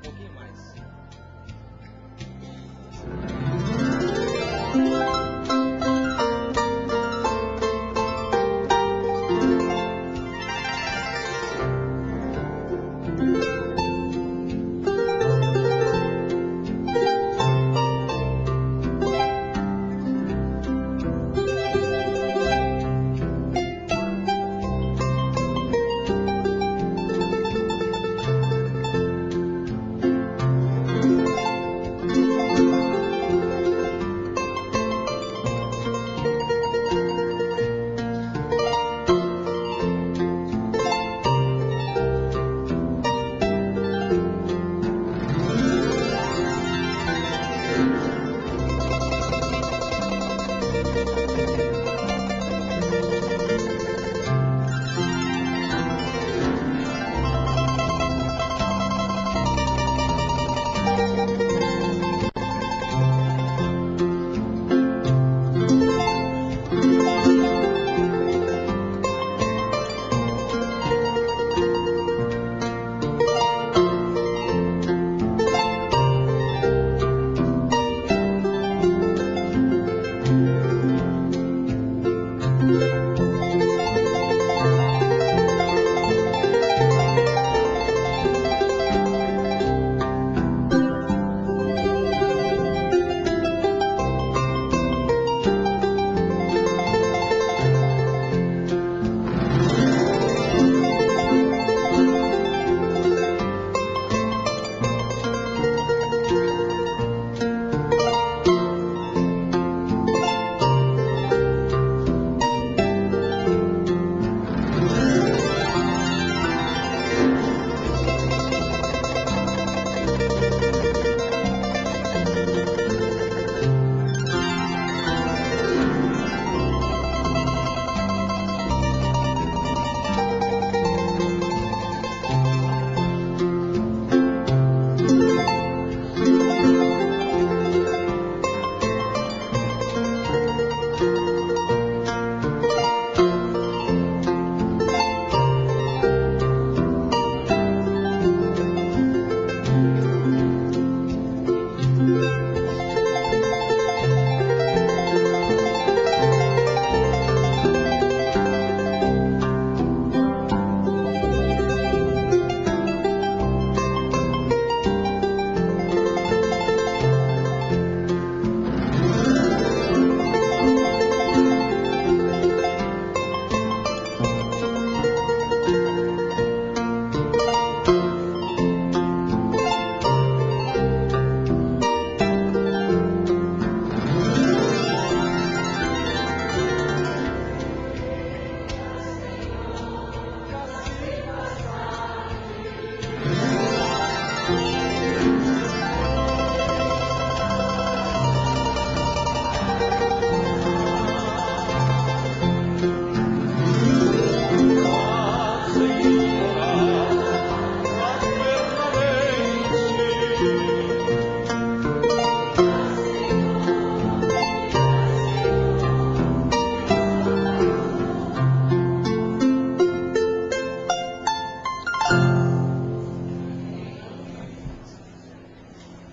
pouquinho mais.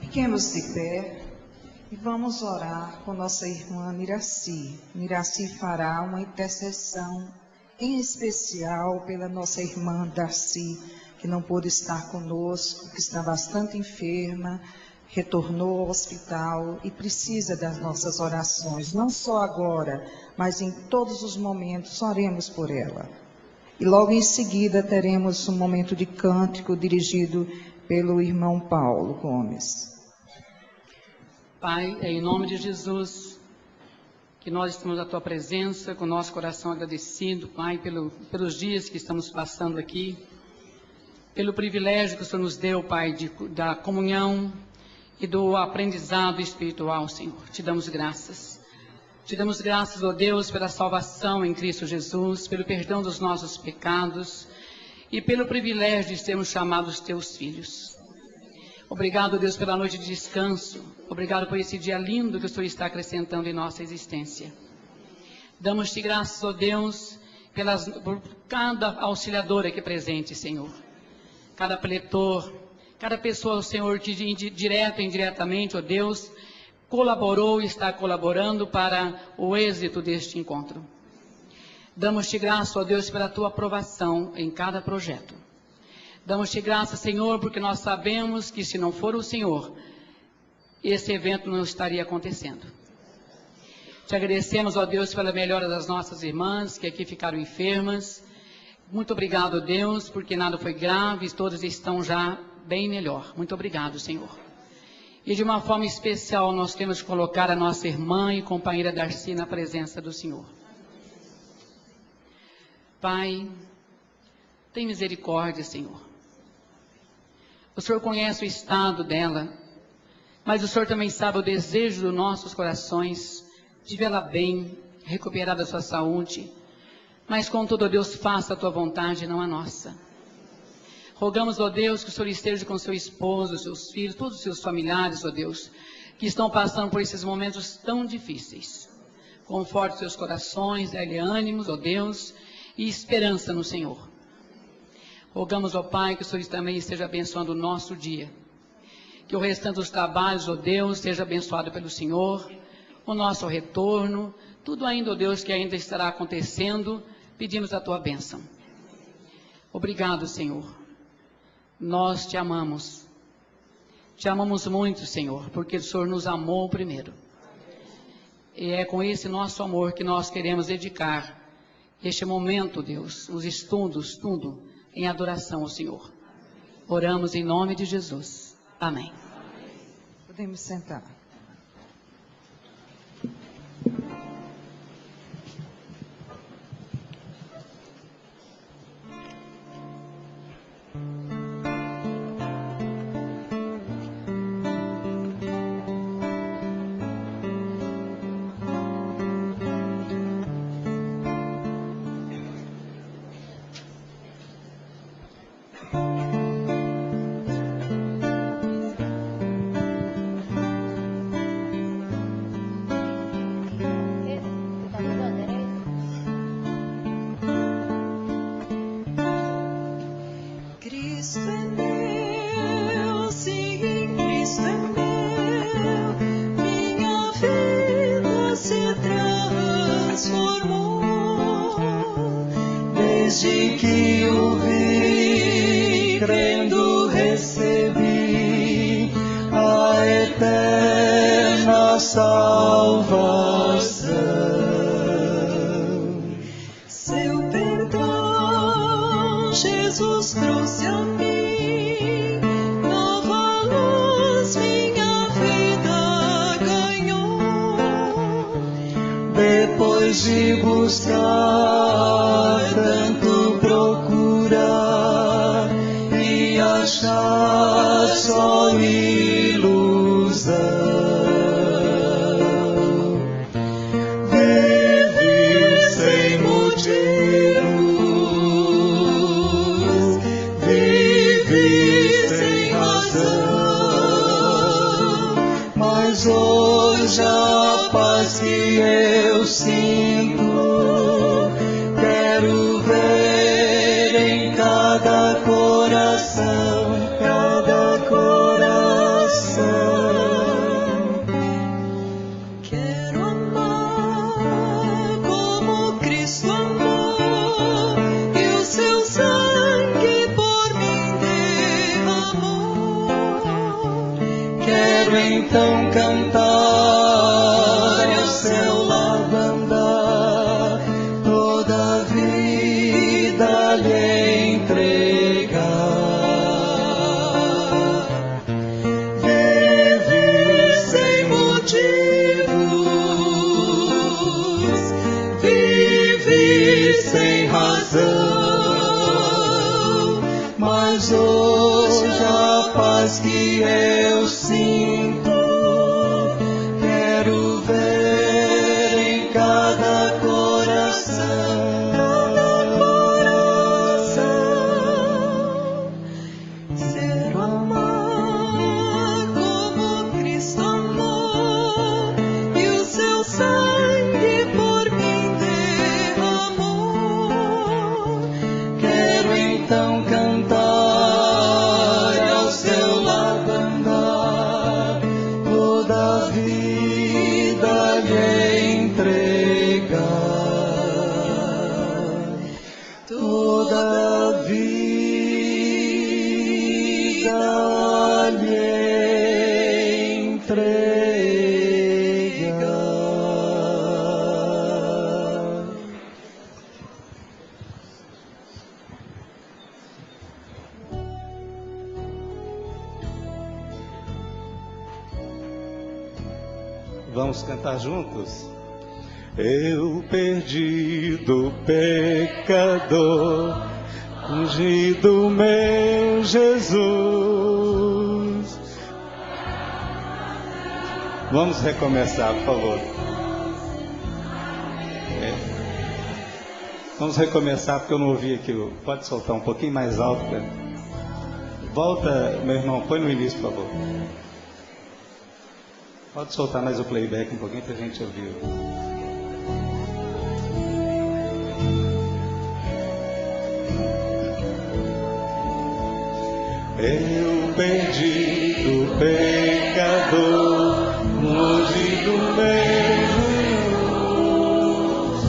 Fiquemos de pé e vamos orar com nossa irmã Miraci. Miraci fará uma intercessão em especial pela nossa irmã Darcy, que não pôde estar conosco, que está bastante enferma, retornou ao hospital e precisa das nossas orações, não só agora, mas em todos os momentos. Oremos por ela. E logo em seguida teremos um momento de cântico dirigido pelo irmão Paulo Gomes. Pai, é em nome de Jesus que nós estamos na Tua presença, com o nosso coração agradecido, Pai, pelos dias que estamos passando aqui, pelo privilégio que o Senhor nos deu, Pai, da comunhão e do aprendizado espiritual, Senhor. Te damos graças. Te damos graças, ó Deus, pela salvação em Cristo Jesus, pelo perdão dos nossos pecados e pelo privilégio de sermos chamados Teus filhos. Obrigado, Deus, pela noite de descanso. Obrigado por esse dia lindo que o Senhor está acrescentando em nossa existência. Damos-te graças, ó Deus, por cada auxiliadora aqui presente, Senhor. Cada preletor, Cada pessoa, Senhor, que direta e indiretamente, ó Deus, colaborou e está colaborando para o êxito deste encontro. Damos-te graça, ó Deus, pela tua aprovação em cada projeto. Damos-te graça, Senhor, porque nós sabemos que se não for o Senhor, esse evento não estaria acontecendo. Te agradecemos, ó Deus, pela melhora das nossas irmãs que aqui ficaram enfermas. Muito obrigado, Deus, porque nada foi grave e todas estão já bem melhor. Muito obrigado, Senhor. E de uma forma especial nós temos de colocar a nossa irmã e companheira Darcy na presença do Senhor. Pai, tem misericórdia, Senhor. O Senhor conhece o estado dela, mas o Senhor também sabe o desejo dos nossos corações de vê-la bem, recuperar da sua saúde. Mas contudo, ó Deus, faça a tua vontade, não a nossa. Rogamos, ó Deus, que o Senhor esteja com seu esposo, seus filhos, todos os seus familiares, ó Deus, que estão passando por esses momentos tão difíceis. Conforte seus corações, dê-lhe ânimos, ó Deus, e esperança no Senhor. Rogamos, ó Pai, que o Senhor também esteja abençoando o nosso dia. Que o restante dos trabalhos, ó Deus, seja abençoado pelo Senhor, o nosso retorno, tudo ainda, ó Deus, que ainda estará acontecendo, pedimos a tua bênção. Obrigado, Senhor. Nós te amamos. Te amamos muito, Senhor, porque o Senhor nos amou primeiro. E é com esse nosso amor que nós queremos dedicar este momento, Deus, os estudos, tudo, em adoração ao Senhor. Oramos em nome de Jesus. Amém. Podemos sentar. Desde que o vi, crendo recebi a eterna salvação. Seu perdão, Jesus trouxe a mim, nova luz minha vida ganhou. Depois de buscar, tanto procurar e achar só ilusão, viver sem motivos, viver sem razão, mas hoje a paz que eu sinto, quero ver em cada coração, cada coração. Quero amar como Cristo amou e o seu sangue por mim derramou. Quero então cantar e ao seu lado andar, toda a vida lhe entregar. Viver sem motivos, viver sem razão, mas hoje a paz que eu sinto, quero ver em cada coração. Ser amar como Cristo amou e o seu sangue por mim derramou. Quero então cantar ao seu lhe entrega. Vamos cantar juntos? Eu perdido pecador, ungido meu Jesus. Vamos recomeçar, por favor. Vamos recomeçar porque eu não ouvi aqui. Pode soltar um pouquinho mais alto, cara. Volta, meu irmão, põe no início, por favor. Pode soltar mais o playback um pouquinho para a gente ouvir. Eu perdido pecador, longe do meu,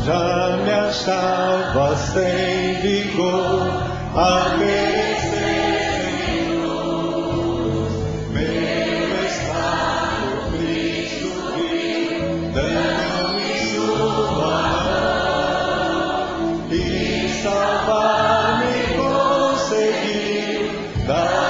já me achava sem vigor, a merecer, Senhor, meu estado Cristo vi, dando-me sua mão, e salvar-me conseguir da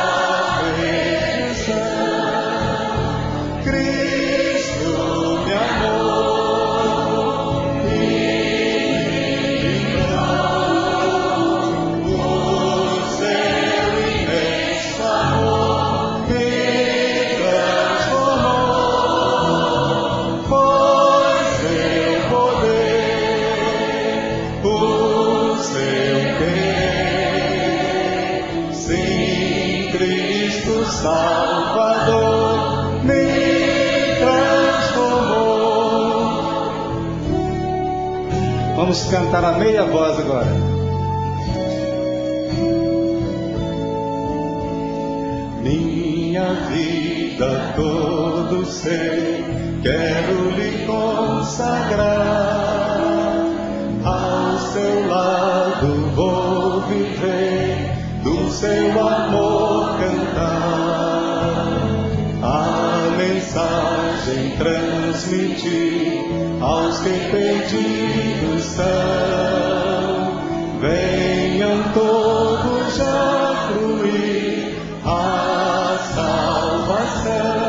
Salvador me transformou. Vamos cantar a meia voz agora. Minha vida, todo ser, quero lhe consagrar. Ao seu lado vou viver, do seu amor cantar. A mensagem transmitir aos que perdidos são. Venham todos já fruir a salvação.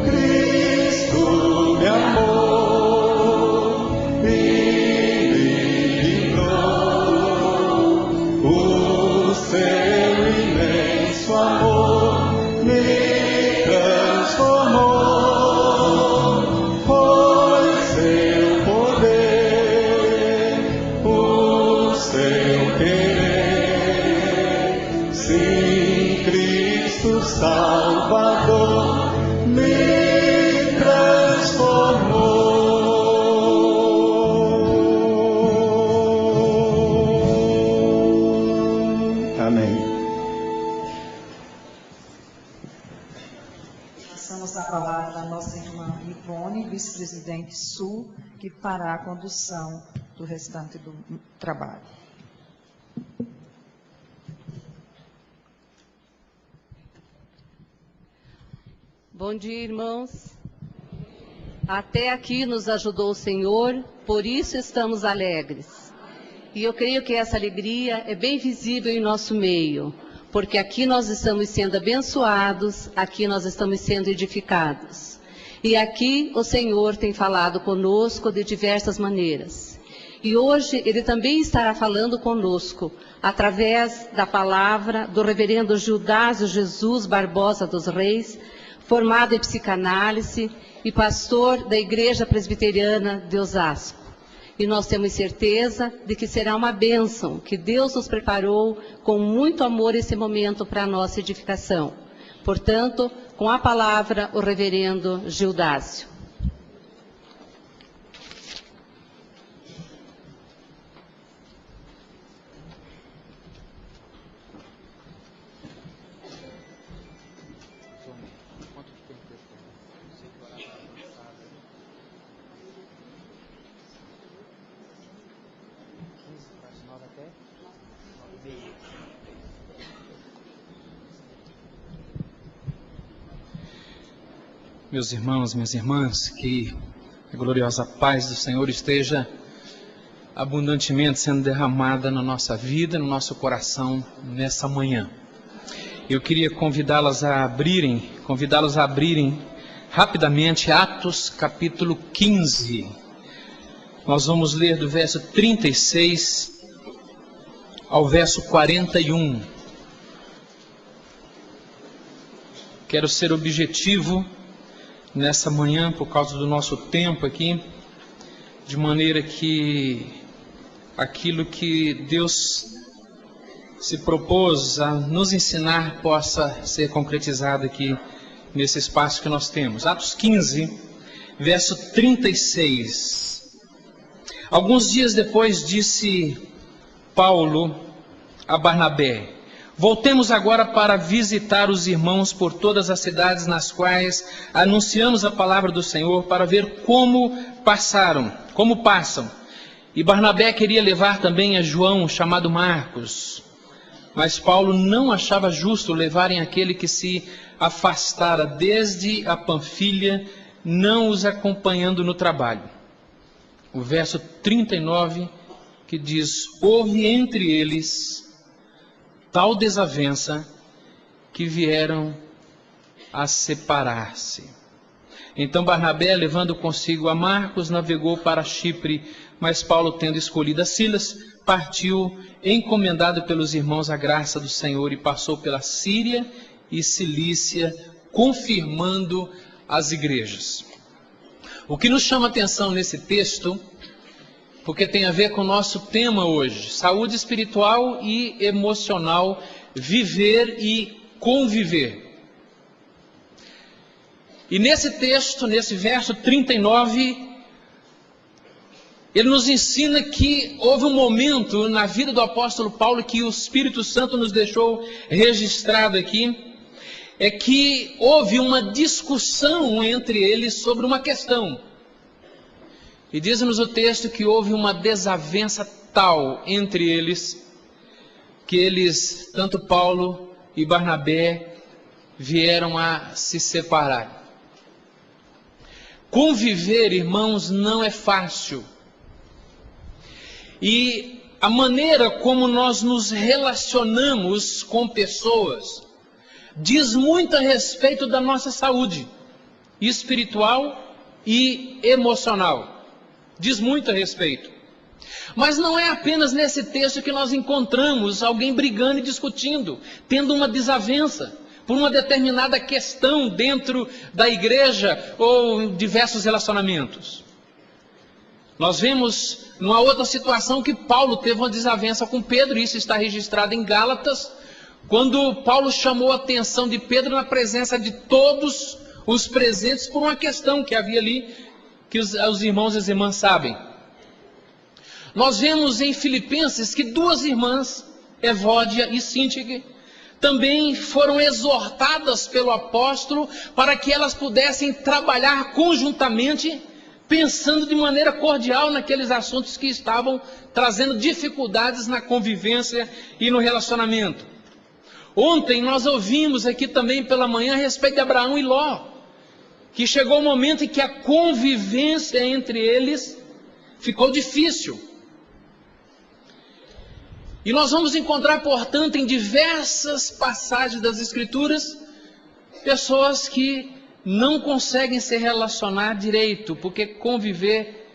Cristo me amou e me livrou. O seu imenso amor me transformou, foi seu poder, o seu querer. Sim, Cristo Salvador me transformou. Amém. Passamos a palavra à nossa irmã Ivone, vice-presidente Sul, que fará a condução do restante do trabalho. Bom dia, irmãos. Até aqui nos ajudou o Senhor, por isso estamos alegres. E eu creio que essa alegria é bem visível em nosso meio, porque aqui nós estamos sendo abençoados, aqui nós estamos sendo edificados. E aqui o Senhor tem falado conosco de diversas maneiras. E hoje Ele também estará falando conosco, através da palavra do reverendo Gildásio Jesus Barbosa dos Reis, formado em psicanálise e pastor da Igreja Presbiteriana de Osasco. E nós temos certeza de que será uma bênção, que Deus nos preparou com muito amor esse momento para a nossa edificação. Portanto, com a palavra, o reverendo Gildásio. Meus irmãos, minhas irmãs, que a gloriosa paz do Senhor esteja abundantemente sendo derramada na nossa vida, no nosso coração, nessa manhã. Eu queria convidá-los a abrirem rapidamente Atos capítulo 15. Nós vamos ler do verso 36 ao verso 41. Quero ser objetivo nessa manhã, por causa do nosso tempo aqui, de maneira que aquilo que Deus se propôs a nos ensinar possa ser concretizado aqui nesse espaço que nós temos. Atos 15, verso 36. Alguns dias depois disse Paulo a Barnabé: voltemos agora para visitar os irmãos por todas as cidades nas quais anunciamos a palavra do Senhor, para ver como passam. E Barnabé queria levar também a João, chamado Marcos. Mas Paulo não achava justo levarem aquele que se afastara desde a Panfilha, não os acompanhando no trabalho. O verso 39 que diz: houve entre eles tal desavença que vieram a separar-se. Então Barnabé, levando consigo a Marcos, navegou para Chipre, mas Paulo, tendo escolhido a Silas, partiu encomendado pelos irmãos à graça do Senhor e passou pela Síria e Cilícia, confirmando as igrejas. O que nos chama a atenção nesse texto, porque tem a ver com o nosso tema hoje, saúde espiritual e emocional, viver e conviver. E nesse texto, nesse verso 39, ele nos ensina que houve um momento na vida do apóstolo Paulo que o Espírito Santo nos deixou registrado aqui, é que houve uma discussão entre eles sobre uma questão. E diz-nos o texto que houve uma desavença tal entre eles, que eles, tanto Paulo e Barnabé, vieram a se separar. Conviver, irmãos, não é fácil. E a maneira como nós nos relacionamos com pessoas diz muito a respeito da nossa saúde espiritual e emocional. Diz muito a respeito. Mas não é apenas nesse texto que nós encontramos alguém brigando e discutindo, tendo uma desavença por uma determinada questão dentro da igreja ou diversos relacionamentos. Nós vemos numa outra situação que Paulo teve uma desavença com Pedro, e isso está registrado em Gálatas, quando Paulo chamou a atenção de Pedro na presença de todos os presentes por uma questão que havia ali, que os irmãos e as irmãs sabem. Nós vemos em Filipenses que duas irmãs, Evódia e Síntique, também foram exortadas pelo apóstolo para que elas pudessem trabalhar conjuntamente, pensando de maneira cordial naqueles assuntos que estavam trazendo dificuldades na convivência e no relacionamento. Ontem nós ouvimos aqui também pela manhã a respeito de Abraão e Ló, que chegou o momento em que a convivência entre eles ficou difícil. E nós vamos encontrar, portanto, em diversas passagens das Escrituras, pessoas que não conseguem se relacionar direito, porque conviver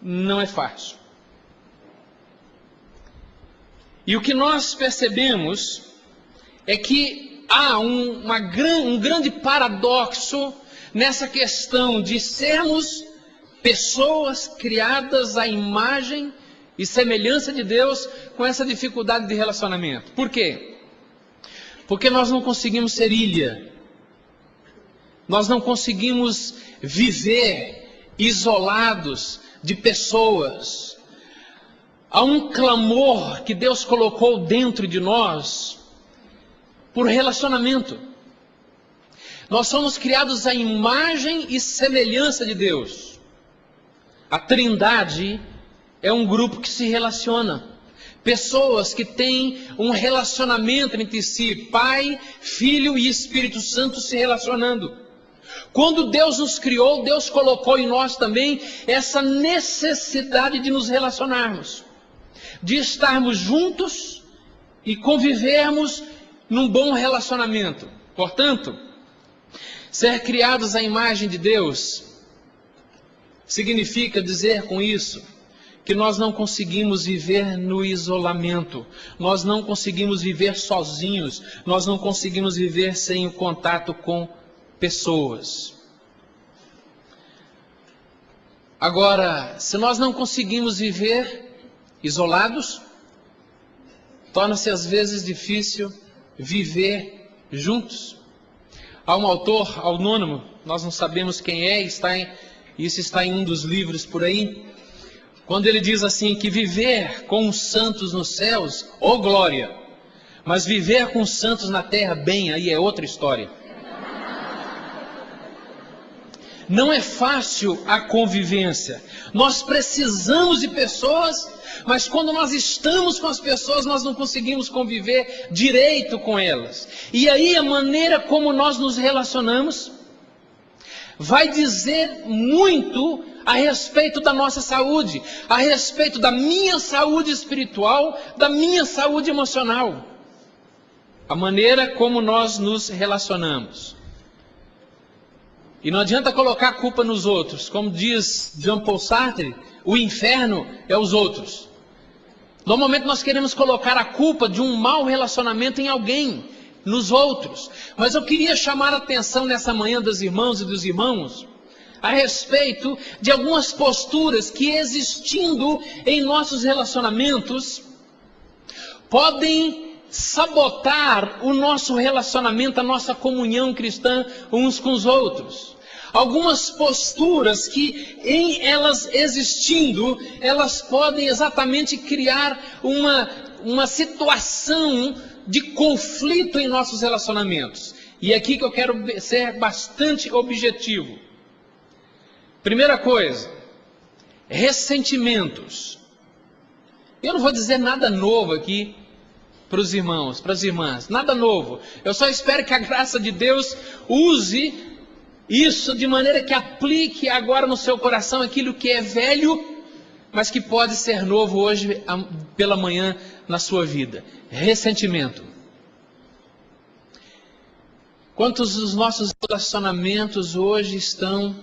não é fácil. E o que nós percebemos é que há um grande paradoxo nessa questão de sermos pessoas criadas à imagem e semelhança de Deus, com essa dificuldade de relacionamento. Por quê? Porque nós não conseguimos ser ilha. Nós não conseguimos viver isolados de pessoas. Há um clamor que Deus colocou dentro de nós por relacionamento. Nós somos criados à imagem e semelhança de Deus. A Trindade é um grupo que se relaciona. Pessoas que têm um relacionamento entre si, Pai, Filho e Espírito Santo se relacionando. Quando Deus nos criou, Deus colocou em nós também essa necessidade de nos relacionarmos, de estarmos juntos e convivermos num bom relacionamento. Portanto, ser criados à imagem de Deus significa dizer com isso que nós não conseguimos viver no isolamento, nós não conseguimos viver sozinhos, nós não conseguimos viver sem o contato com pessoas. Agora, se nós não conseguimos viver isolados, torna-se às vezes difícil viver juntos. Há um autor anônimo, nós não sabemos quem é, isso está em um dos livros por aí, quando ele diz assim, que viver com os santos nos céus, ô glória, mas viver com os santos na terra, bem, aí é outra história. Não é fácil a convivência. Nós precisamos de pessoas, mas quando nós estamos com as pessoas, nós não conseguimos conviver direito com elas. E aí a maneira como nós nos relacionamos vai dizer muito a respeito da nossa saúde, a respeito da minha saúde espiritual, da minha saúde emocional. A maneira como nós nos relacionamos. E não adianta colocar a culpa nos outros. Como diz Jean-Paul Sartre, o inferno é os outros. Normalmente nós queremos colocar a culpa de um mau relacionamento em alguém, nos outros. Mas eu queria chamar a atenção nessa manhã dos irmãos e dos irmãos a respeito de algumas posturas que, existindo em nossos relacionamentos, podem sabotar o nosso relacionamento, a nossa comunhão cristã uns com os outros. Algumas posturas que, em elas existindo, elas podem exatamente criar uma situação de conflito em nossos relacionamentos. E é aqui que eu quero ser bastante objetivo. Primeira coisa, ressentimentos. Eu não vou dizer nada novo aqui para os irmãos, para as irmãs, nada novo. Eu só espero que a graça de Deus use isso de maneira que aplique agora no seu coração aquilo que é velho, mas que pode ser novo hoje pela manhã na sua vida. Ressentimento. Quantos dos nossos relacionamentos hoje estão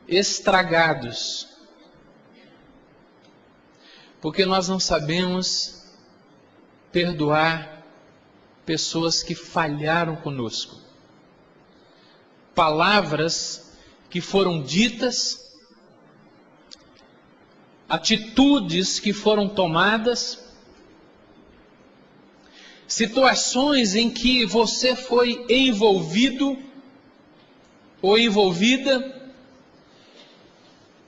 estragados? Porque nós não sabemos perdoar pessoas que falharam conosco. Palavras que foram ditas, atitudes que foram tomadas, situações em que você foi envolvido ou envolvida,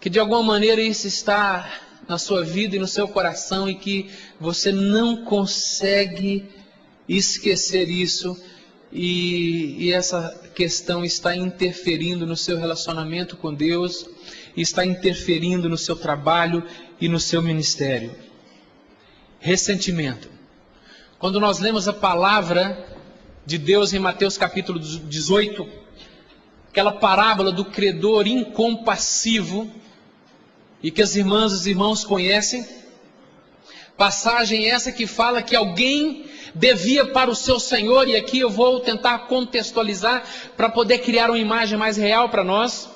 que de alguma maneira isso está na sua vida e no seu coração e que você não consegue esquecer isso, e essa questão está interferindo no seu relacionamento com Deus, está interferindo no seu trabalho e no seu ministério. Ressentimento. Quando nós lemos a palavra de Deus em Mateus capítulo 18, aquela parábola do credor incompassivo, e que as irmãs e os irmãos conhecem, passagem essa que fala que alguém devia para o seu senhor, e aqui eu vou tentar contextualizar para poder criar uma imagem mais real para nós.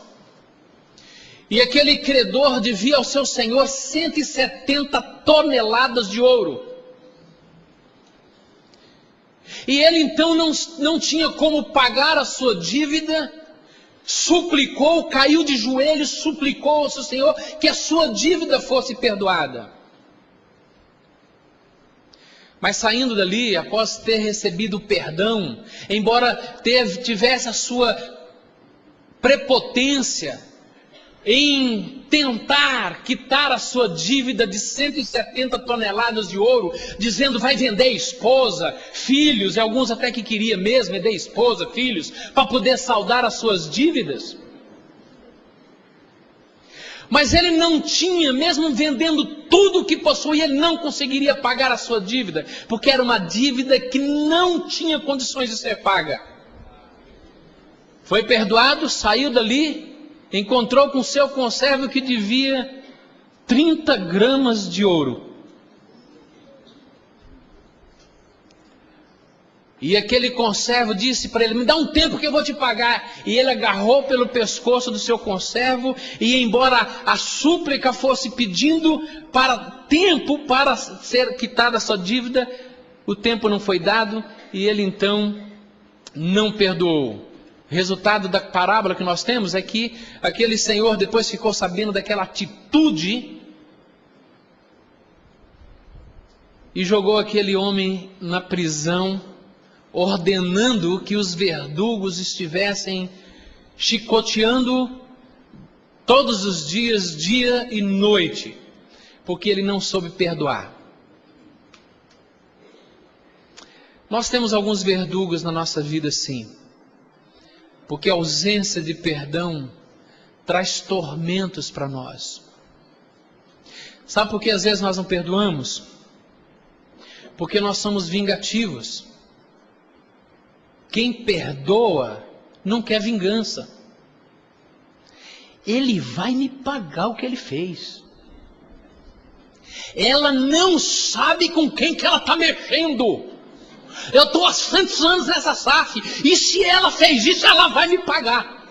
E aquele credor devia ao seu senhor 170 toneladas de ouro. E ele então não tinha como pagar a sua dívida, suplicou, caiu de joelhos, suplicou ao seu senhor que a sua dívida fosse perdoada. Mas saindo dali, após ter recebido perdão, embora tivesse a sua prepotência em tentar quitar a sua dívida de 170 toneladas de ouro, dizendo vai vender esposa, filhos, e alguns até que queria mesmo vender esposa, filhos, para poder saldar as suas dívidas. Mas ele não tinha, mesmo vendendo tudo o que possuía, ele não conseguiria pagar a sua dívida, porque era uma dívida que não tinha condições de ser paga. Foi perdoado, saiu dali, encontrou com seu conservo que devia 30 gramas de ouro. E aquele conservo disse para ele: me dá um tempo que eu vou te pagar. E ele agarrou pelo pescoço do seu conservo, e embora a súplica fosse pedindo para tempo para ser quitada a sua dívida, o tempo não foi dado, e ele então não perdoou. O resultado da parábola que nós temos é que aquele senhor depois ficou sabendo daquela atitude e jogou aquele homem na prisão, ordenando que os verdugos estivessem chicoteando todos os dias, dia e noite, porque ele não soube perdoar. Nós temos alguns verdugos na nossa vida, sim, porque a ausência de perdão traz tormentos para nós. Sabe por que às vezes nós não perdoamos? Porque nós somos vingativos. Quem perdoa não quer vingança. Ele vai me pagar o que ele fez. Ela não sabe com quem que ela está mexendo. Eu estou há 100 anos nessa SAF, e se ela fez isso, ela vai me pagar.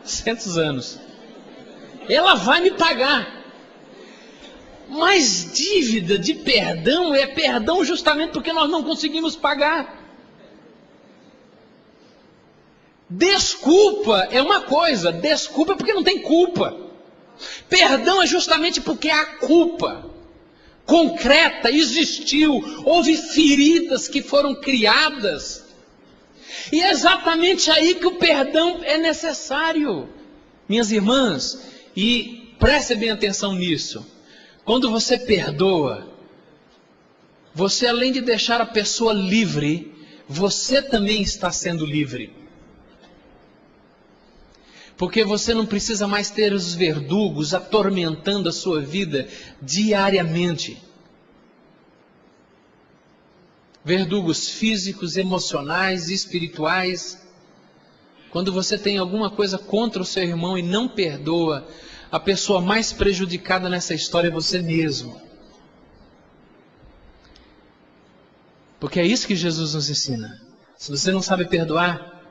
100 anos. Ela vai me pagar. Mas dívida de perdão é perdão justamente porque nós não conseguimos pagar. Desculpa é uma coisa, desculpa é porque não tem culpa. Perdão é justamente porque há culpa concreta, existiu, houve feridas que foram criadas. E é exatamente aí que o perdão é necessário. Minhas irmãs, e prestem bem atenção nisso. Quando você perdoa, você além de deixar a pessoa livre, você também está sendo livre. Porque você não precisa mais ter os verdugos atormentando a sua vida diariamente. Verdugos físicos, emocionais, espirituais. Quando você tem alguma coisa contra o seu irmão e não perdoa, a pessoa mais prejudicada nessa história é você mesmo. Porque é isso que Jesus nos ensina. Se você não sabe perdoar,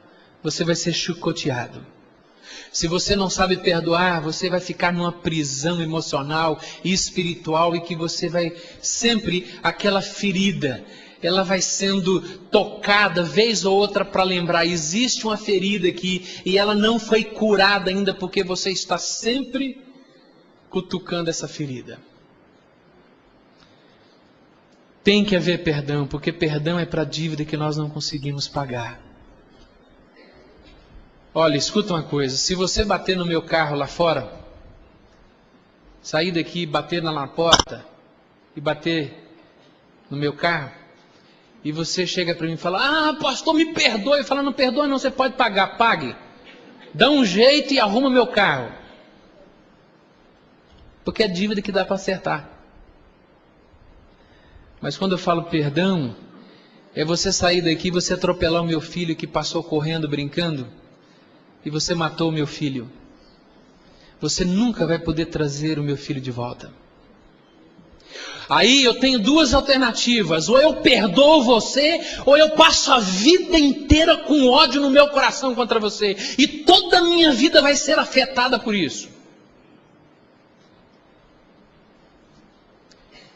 você vai ser chicoteado. Se você não sabe perdoar, você vai ficar numa prisão emocional e espiritual, e que você vai sempre, aquela ferida, ela vai sendo tocada vez ou outra para lembrar, existe uma ferida aqui e ela não foi curada ainda, porque você está sempre cutucando essa ferida. Tem que haver perdão, porque perdão é para a dívida que nós não conseguimos pagar. Olha, escuta uma coisa, se você bater no meu carro lá fora, sair daqui e bater na porta, e bater no meu carro, e você chega para mim e fala: ah, pastor, me perdoe. Eu falo: não perdoe não, você pode pagar, pague. Dá um jeito e arruma meu carro. Porque é dívida que dá para acertar. Mas quando eu falo perdão, é você sair daqui e você atropelar o meu filho que passou correndo, brincando, e você matou o meu filho. Você nunca vai poder trazer o meu filho de volta. Aí eu tenho duas alternativas: ou eu perdoo você, ou eu passo a vida inteira com ódio no meu coração contra você, e toda a minha vida vai ser afetada por isso.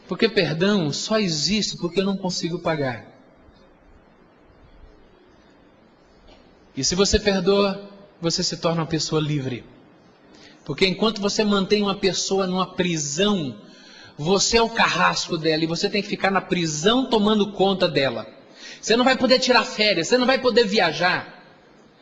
Porque perdão só existe porque eu não consigo pagar. E se você perdoa, você se torna uma pessoa livre. Porque enquanto você mantém uma pessoa numa prisão, você é o carrasco dela, e você tem que ficar na prisão tomando conta dela. Você não vai poder tirar férias, você não vai poder viajar.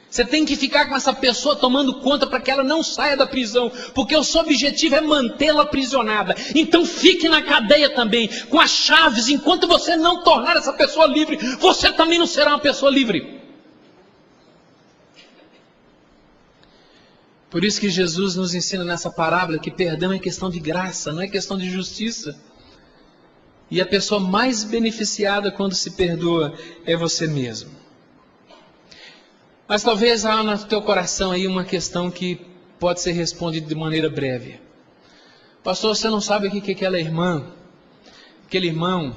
Você tem que ficar com essa pessoa tomando conta para que ela não saia da prisão, porque o seu objetivo é mantê-la aprisionada. Então fique na cadeia também, com as chaves. Enquanto você não tornar essa pessoa livre, você também não será uma pessoa livre. Por isso que Jesus nos ensina nessa parábola que perdão é questão de graça, não é questão de justiça. E a pessoa mais beneficiada quando se perdoa é você mesmo. Mas talvez há no teu coração aí uma questão que pode ser respondida de maneira breve. Pastor, você não sabe o que é aquela irmã, aquele irmão,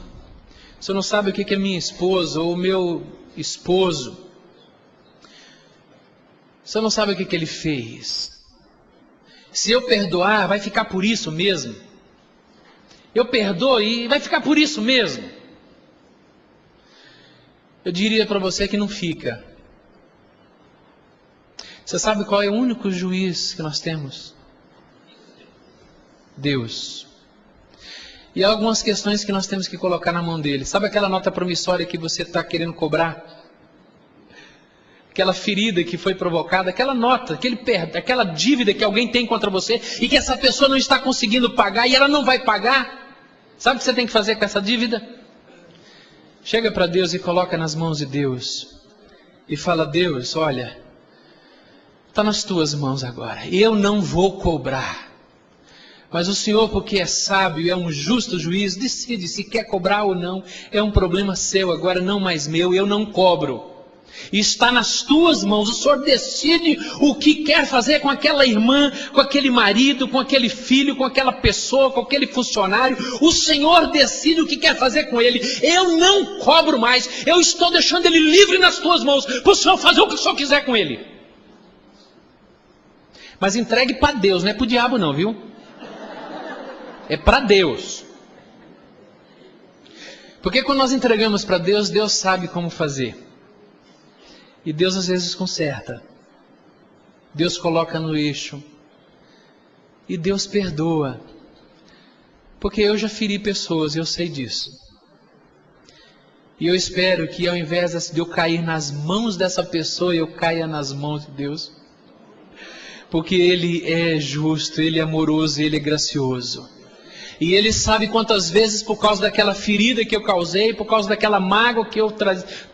você não sabe o que é minha esposa ou o meu esposo, você não sabe o que ele fez. Se eu perdoar, vai ficar por isso mesmo. Eu perdoo e vai ficar por isso mesmo. Eu diria para você que não fica. Você sabe qual é o único juiz que nós temos? Deus. E há algumas questões que nós temos que colocar na mão dele. Sabe aquela nota promissória que você está querendo cobrar? Aquela ferida que foi provocada, aquela nota, aquela dívida que alguém tem contra você e que essa pessoa não está conseguindo pagar e ela não vai pagar. Sabe o que você tem que fazer com essa dívida? Chega para Deus e coloca nas mãos de Deus. E fala, Deus, olha, está nas tuas mãos agora. Eu não vou cobrar. Mas o Senhor, porque é sábio e é um justo juiz, decide se quer cobrar ou não. É um problema seu, agora não mais meu, eu não cobro. E está nas tuas mãos, o Senhor decide o que quer fazer com aquela irmã, com aquele marido, com aquele filho, com aquela pessoa, com aquele funcionário. O Senhor decide o que quer fazer com ele. Eu não cobro mais, eu estou deixando ele livre nas tuas mãos, para o Senhor fazer o que o Senhor quiser com ele. Mas entregue para Deus, não é para o diabo não, viu? É para Deus. Porque quando nós entregamos para Deus, Deus sabe como fazer. E Deus às vezes conserta. Deus coloca no eixo. E Deus perdoa. Porque eu já feri pessoas, eu sei disso. E eu espero que ao invés de eu cair nas mãos dessa pessoa, eu caia nas mãos de Deus. Porque Ele é justo, Ele é amoroso, Ele é gracioso. E Ele sabe quantas vezes, por causa daquela ferida que eu causei, por causa daquela mágoa que eu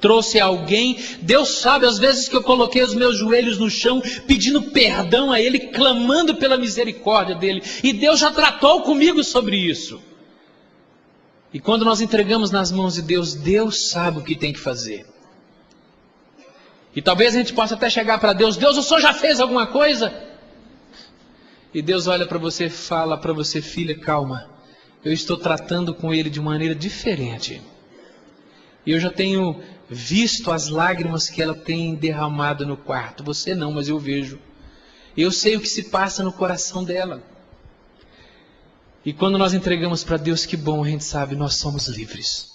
trouxe a alguém, Deus sabe as vezes que eu coloquei os meus joelhos no chão, pedindo perdão a Ele, clamando pela misericórdia dEle. E Deus já tratou comigo sobre isso. E quando nós entregamos nas mãos de Deus, Deus sabe o que tem que fazer. E talvez a gente possa até chegar para Deus, Deus, o Senhor já fez alguma coisa? E Deus olha para você e fala para você, filha, calma. Eu estou tratando com ele de maneira diferente. E eu já tenho visto as lágrimas que ela tem derramado no quarto. Você não, mas eu vejo. Eu sei o que se passa no coração dela. E quando nós entregamos para Deus, que bom, a gente sabe, nós somos livres.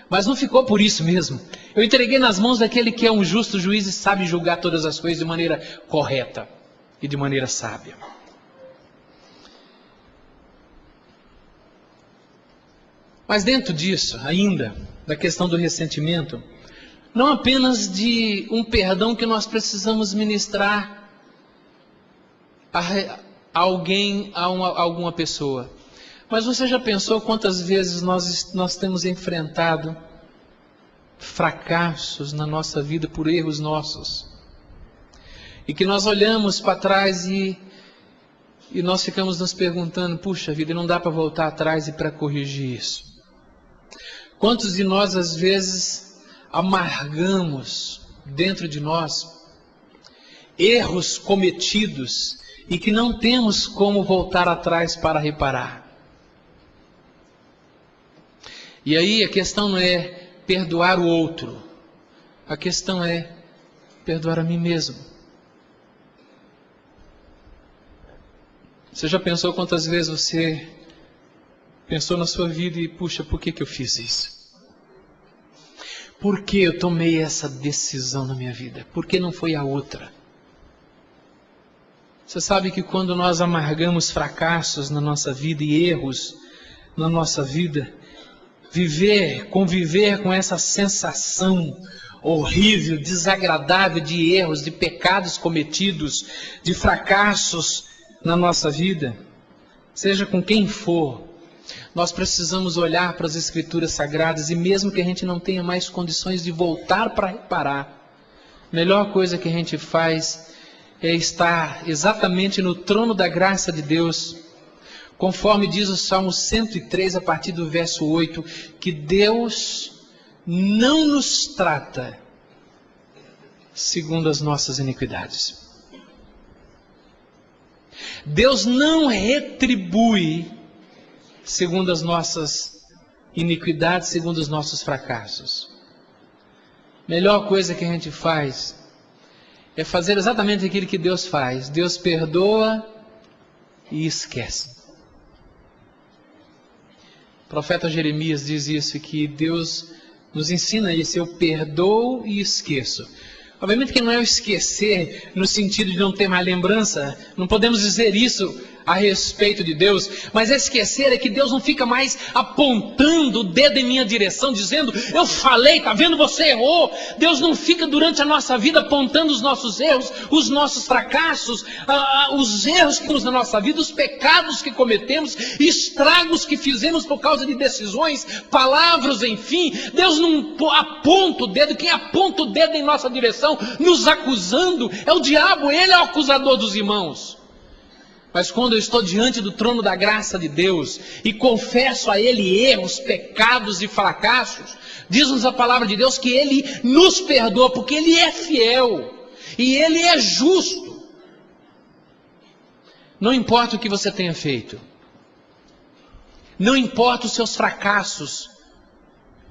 Mas não ficou por isso mesmo. Eu entreguei nas mãos daquele que é um justo juiz e sabe julgar todas as coisas de maneira correta e de maneira sábia. Mas dentro disso, ainda, da questão do ressentimento, não apenas de um perdão que nós precisamos ministrar a alguém, a alguma pessoa. Mas você já pensou quantas vezes nós temos enfrentado fracassos na nossa vida por erros nossos? E que nós olhamos para trás e nós ficamos nos perguntando, puxa vida, não dá para voltar atrás e para corrigir isso. Quantos de nós às vezes amargamos dentro de nós erros cometidos e que não temos como voltar atrás para reparar? E aí a questão não é perdoar o outro, a questão é perdoar a mim mesmo. Você já pensou quantas vezes você pensou na sua vida e, puxa, por que eu fiz isso? Por que eu tomei essa decisão na minha vida? Por que não foi a outra? Você sabe que quando nós amargamos fracassos na nossa vida e erros na nossa vida, conviver com essa sensação horrível, desagradável de erros, de pecados cometidos, de fracassos na nossa vida, seja com quem for, nós precisamos olhar para as Escrituras Sagradas e mesmo que a gente não tenha mais condições de voltar para reparar, a melhor coisa que a gente faz é estar exatamente no trono da graça de Deus, conforme diz o Salmo 103, a partir do verso 8, que Deus não nos trata segundo as nossas iniquidades. Deus não retribui segundo as nossas iniquidades, segundo os nossos fracassos. Melhor coisa que a gente faz é fazer exatamente aquilo que Deus faz. Deus perdoa e esquece. O profeta Jeremias diz isso, que Deus nos ensina isso: eu perdoo e esqueço. Obviamente que não é o esquecer no sentido de não ter mais lembrança, não podemos dizer isso a respeito de Deus, mas esquecer é que Deus não fica mais apontando o dedo em minha direção, dizendo, eu falei, está vendo, você errou. Deus não fica durante a nossa vida apontando os nossos erros, os nossos fracassos, os erros que temos na nossa vida, os pecados que cometemos, estragos que fizemos por causa de decisões, palavras, enfim. Deus não aponta o dedo. Quem aponta o dedo em nossa direção, nos acusando, é o diabo. Ele é o acusador dos irmãos. Mas quando eu estou diante do trono da graça de Deus e confesso a Ele erros, pecados e fracassos, diz-nos a palavra de Deus que Ele nos perdoa, porque Ele é fiel e Ele é justo. Não importa o que você tenha feito, não importa os seus fracassos,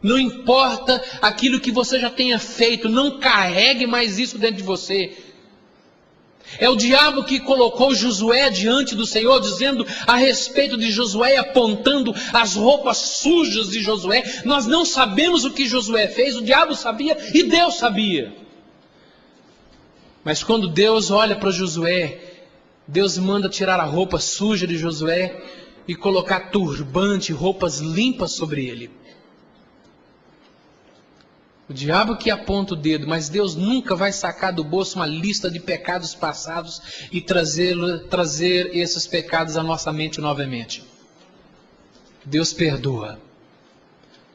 não importa aquilo que você já tenha feito, não carregue mais isso dentro de você. É o diabo que colocou Josué diante do Senhor, dizendo a respeito de Josué, apontando as roupas sujas de Josué. Nós não sabemos o que Josué fez, o diabo sabia e Deus sabia. Mas quando Deus olha para Josué, Deus manda tirar a roupa suja de Josué e colocar turbante, roupas limpas sobre ele. O diabo que aponta o dedo, mas Deus nunca vai sacar do bolso uma lista de pecados passados e trazer esses pecados à nossa mente novamente. Deus perdoa.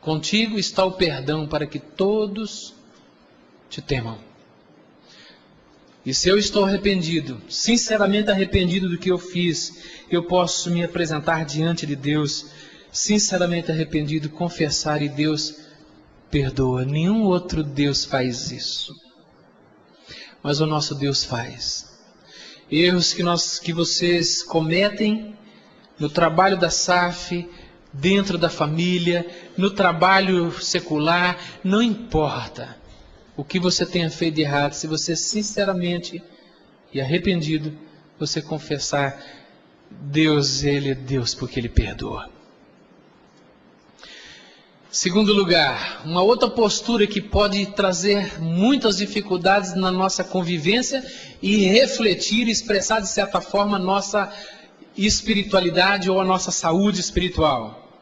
Contigo está o perdão para que todos te temam. E se eu estou arrependido, sinceramente arrependido do que eu fiz, eu posso me apresentar diante de Deus, sinceramente arrependido, confessar, e Deus perdoa. Nenhum outro Deus faz isso, mas o nosso Deus faz. Erros que vocês cometem no trabalho da SAF, dentro da família, no trabalho secular, não importa o que você tenha feito de errado, se você sinceramente e arrependido, você confessar, Deus, Ele é Deus porque Ele perdoa. Segundo lugar, uma outra postura que pode trazer muitas dificuldades na nossa convivência e refletir e expressar de certa forma a nossa espiritualidade ou a nossa saúde espiritual.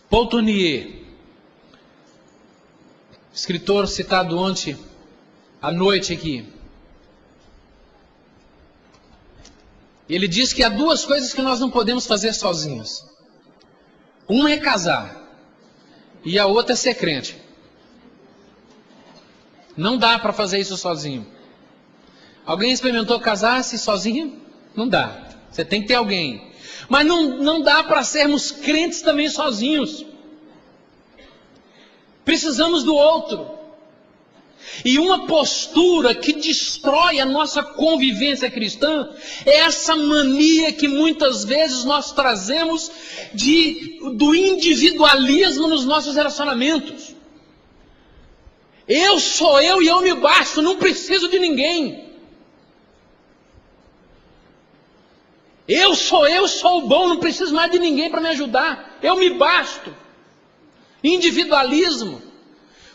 Paul Tournier, escritor citado ontem à noite aqui, ele diz que há duas coisas que nós não podemos fazer sozinhos. Uma é casar e a outra é ser crente. Não dá para fazer isso sozinho. Alguém experimentou casar-se sozinho? Não dá. Você tem que ter alguém. Mas não dá para sermos crentes também sozinhos. Precisamos do outro. E uma postura que destrói a nossa convivência cristã é essa mania que muitas vezes nós trazemos do individualismo nos nossos relacionamentos. Eu sou eu e eu me basto, não preciso de ninguém. Eu sou o bom, não preciso mais de ninguém para me ajudar. Eu me basto. Individualismo.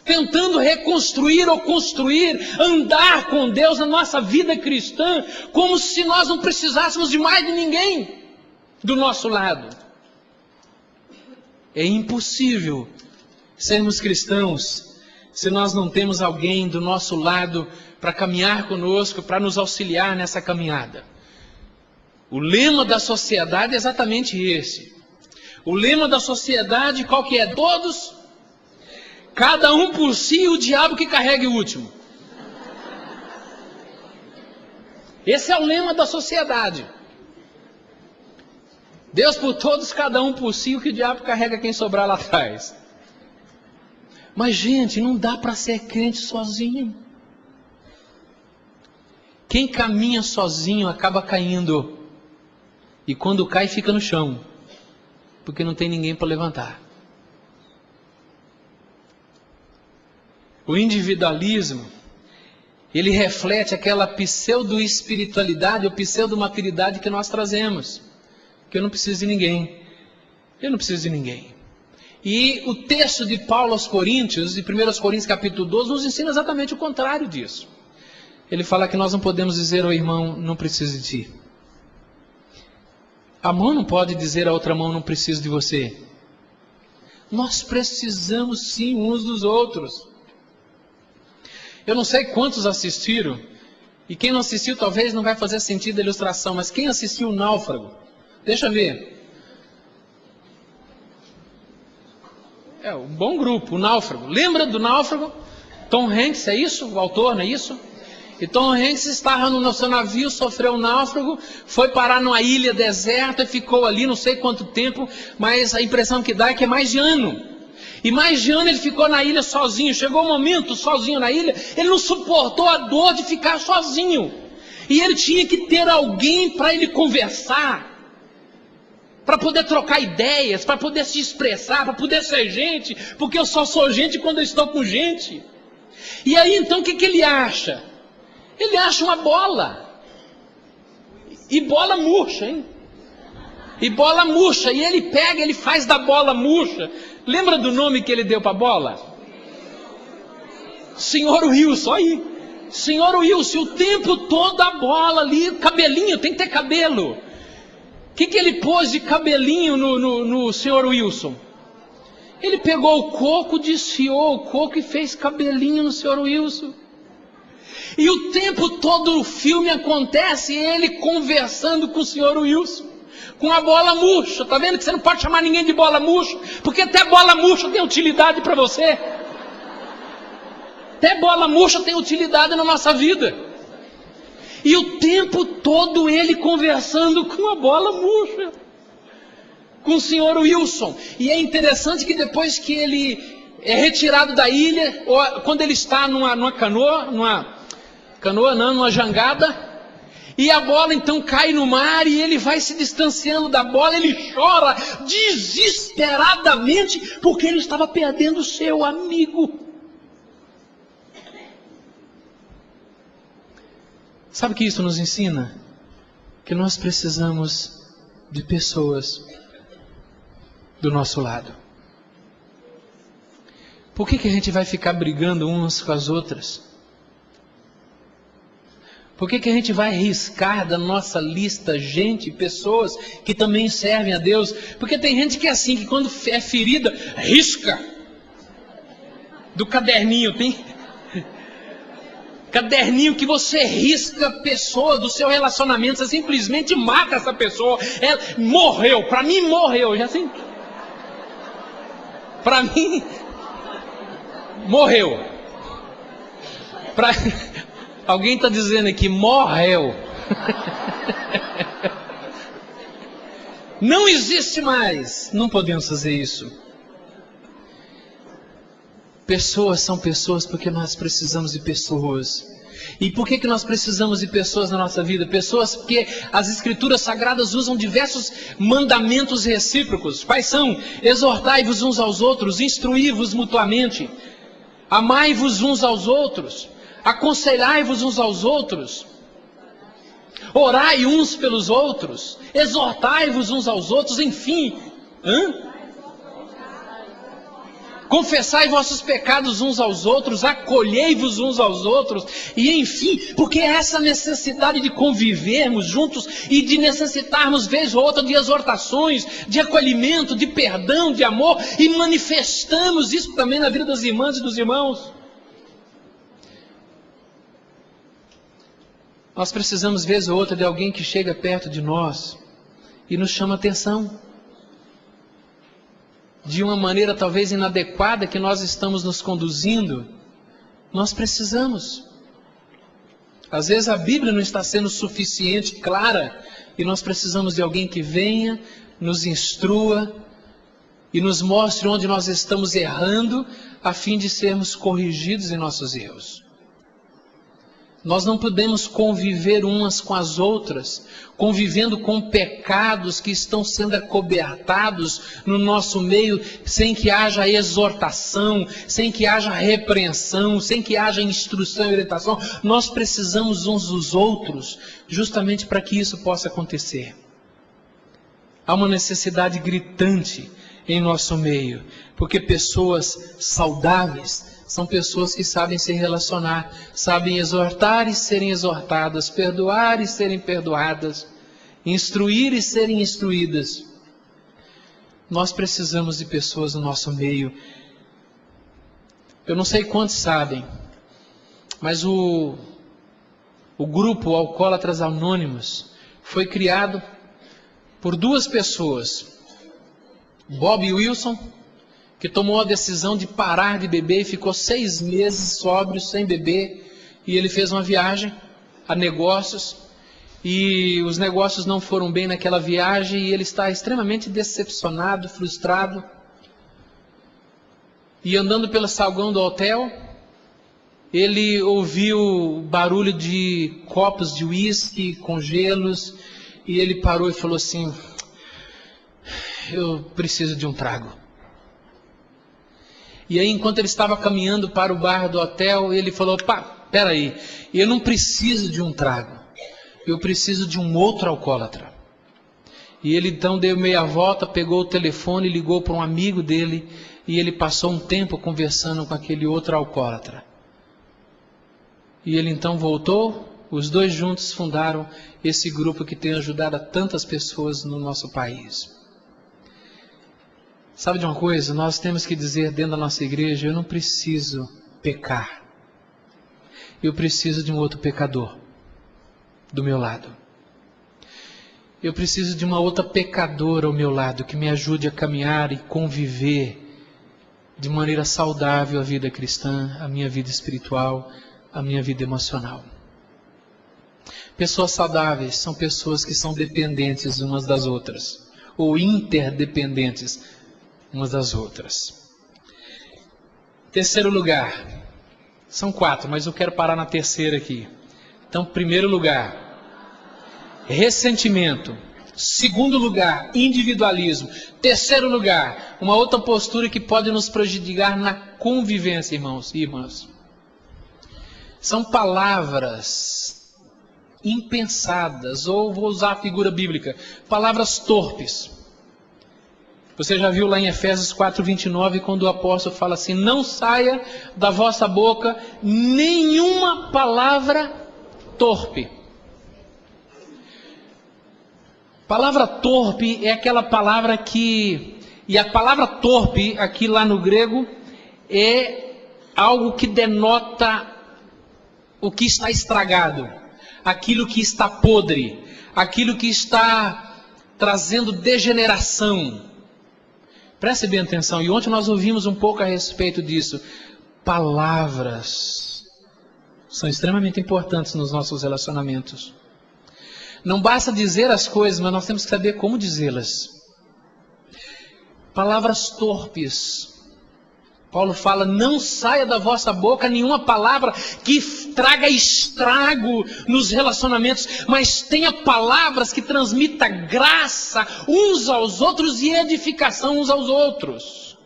Tentando reconstruir ou construir, andar com Deus na nossa vida cristã, como se nós não precisássemos de mais de ninguém do nosso lado. É impossível sermos cristãos se nós não temos alguém do nosso lado para caminhar conosco, para nos auxiliar nessa caminhada. O lema da sociedade é exatamente esse. O lema da sociedade, qual que é? Todos... Cada um por si e o diabo que carregue o último. Esse é o lema da sociedade. Deus por todos, cada um por si, o que o diabo carrega quem sobrar lá atrás. Mas, gente, não dá para ser crente sozinho. Quem caminha sozinho acaba caindo. E quando cai, fica no chão. Porque não tem ninguém para levantar. O individualismo, ele reflete aquela pseudo-espiritualidade ou pseudo-maturidade que nós trazemos. Que eu não preciso de ninguém. Eu não preciso de ninguém. E o texto de Paulo aos Coríntios, de 1 Coríntios capítulo 12, nos ensina exatamente o contrário disso. Ele fala que nós não podemos dizer ao irmão, não preciso de ti. A mão não pode dizer a outra mão, não preciso de você. Nós precisamos sim uns dos outros. Eu não sei quantos assistiram, e quem não assistiu talvez não vai fazer sentido a ilustração, mas quem assistiu o Náufrago? Deixa eu ver. É um bom grupo, o Náufrago. Lembra do Náufrago? Tom Hanks, é isso? O autor, não é isso? E Tom Hanks estava no seu navio, sofreu um náufrago, foi parar numa ilha deserta e ficou ali não sei quanto tempo, mas a impressão que dá é que é mais de ano. E mais de ano ele ficou na ilha sozinho. Chegou um momento, sozinho na ilha, ele não suportou a dor de ficar sozinho. E ele tinha que ter alguém para ele conversar, para poder trocar ideias, para poder se expressar, para poder ser gente, porque eu só sou gente quando eu estou com gente. E aí então o que ele acha? Ele acha uma bola. E bola murcha, hein? E bola murcha. E ele pega, ele faz da bola murcha. Lembra do nome que ele deu para a bola? Senhor Wilson, aí. Senhor Wilson, o tempo todo a bola ali, cabelinho, tem que ter cabelo. O que ele pôs de cabelinho no Senhor Wilson? Ele pegou o coco, desfiou o coco e fez cabelinho no Senhor Wilson. E o tempo todo o filme acontece ele conversando com o Senhor Wilson, com a bola murcha. Está vendo que você não pode chamar ninguém de bola murcha? Porque até bola murcha tem utilidade para você. Até bola murcha tem utilidade na nossa vida. E o tempo todo ele conversando com a bola murcha, com o Senhor Wilson. E é interessante que depois que ele é retirado da ilha, ou quando ele está numa canoa, numa jangada, e a bola então cai no mar e ele vai se distanciando da bola, ele chora desesperadamente porque ele estava perdendo o seu amigo. Sabe o que isso nos ensina? Que nós precisamos de pessoas do nosso lado. Por que a gente vai ficar brigando umas com as outras? Por que a gente vai riscar da nossa lista gente, pessoas que também servem a Deus? Porque tem gente que é assim, que quando é ferida, risca do caderninho. Tem caderninho que você risca a pessoa do seu relacionamento, você simplesmente mata essa pessoa. Ela morreu, para mim morreu, já assim. Para mim morreu. Alguém está dizendo aqui, morreu. Não existe mais. Não podemos fazer isso. Pessoas são pessoas porque nós precisamos de pessoas. E por que nós precisamos de pessoas na nossa vida? Pessoas porque as Escrituras Sagradas usam diversos mandamentos recíprocos. Quais são? Exortai-vos uns aos outros, instruí-vos mutuamente, amai-vos uns aos outros, aconselhai-vos uns aos outros, orai uns pelos outros, exortai-vos uns aos outros, enfim. Confessai vossos pecados uns aos outros, acolhei-vos uns aos outros, e enfim, porque essa necessidade de convivermos juntos e de necessitarmos vez ou outra de exortações, de acolhimento, de perdão, de amor, e manifestamos isso também na vida das irmãs e dos irmãos. Nós precisamos vez ou outra de alguém que chega perto de nós e nos chama atenção. De uma maneira talvez inadequada que nós estamos nos conduzindo, nós precisamos. Às vezes a Bíblia não está sendo suficiente, clara, e nós precisamos de alguém que venha, nos instrua e nos mostre onde nós estamos errando, a fim de sermos corrigidos em nossos erros. Nós não podemos conviver umas com as outras, convivendo com pecados que estão sendo acobertados no nosso meio, sem que haja exortação, sem que haja repreensão, sem que haja instrução e orientação. Nós precisamos uns dos outros, justamente para que isso possa acontecer. Há uma necessidade gritante em nosso meio, porque pessoas saudáveis são pessoas que sabem se relacionar, sabem exortar e serem exortadas, perdoar e serem perdoadas, instruir e serem instruídas. Nós precisamos de pessoas no nosso meio. Eu não sei quantos sabem, mas o grupo Alcoólatras Anônimos foi criado por duas pessoas. Bob Wilson, que tomou a decisão de parar de beber e ficou 6 meses sóbrio, sem beber, e ele fez uma viagem a negócios, e os negócios não foram bem naquela viagem, e ele está extremamente decepcionado, frustrado, e andando pelo saguão do hotel, ele ouviu barulho de copos de uísque com gelos, e ele parou e falou assim: eu preciso de um trago. E aí, enquanto ele estava caminhando para o bar do hotel, ele falou: peraí, eu não preciso de um trago, eu preciso de um outro alcoólatra. E ele então deu meia volta, pegou o telefone, ligou para um amigo dele, e ele passou um tempo conversando com aquele outro alcoólatra. E ele então voltou, os dois juntos fundaram esse grupo que tem ajudado a tantas pessoas no nosso país. Sabe de uma coisa? Nós temos que dizer dentro da nossa igreja: eu não preciso pecar. Eu preciso de um outro pecador do meu lado. Eu preciso de uma outra pecadora ao meu lado que me ajude a caminhar e conviver de maneira saudável a vida cristã, a minha vida espiritual, a minha vida emocional. Pessoas saudáveis são pessoas que são dependentes umas das outras, ou interdependentes umas das outras. Terceiro lugar, são 4, mas eu quero parar na terceira aqui. Então, primeiro lugar, ressentimento. Segundo lugar, individualismo. Terceiro lugar, uma outra postura que pode nos prejudicar na convivência, irmãos e irmãs. São palavras impensadas, ou vou usar a figura bíblica, palavras torpes. Você já viu lá em Efésios 4:29, quando o apóstolo fala assim: não saia da vossa boca nenhuma palavra torpe. Palavra torpe é aquela palavra que... E a palavra torpe, aqui lá no grego, é algo que denota o que está estragado, aquilo que está podre, aquilo que está trazendo degeneração. Preste bem atenção, e ontem nós ouvimos um pouco a respeito disso. Palavras são extremamente importantes nos nossos relacionamentos. Não basta dizer as coisas, mas nós temos que saber como dizê-las. Palavras torpes. Paulo fala: não saia da vossa boca nenhuma palavra que traga estrago nos relacionamentos, mas tenha palavras que transmitam graça uns aos outros e edificação uns aos outros.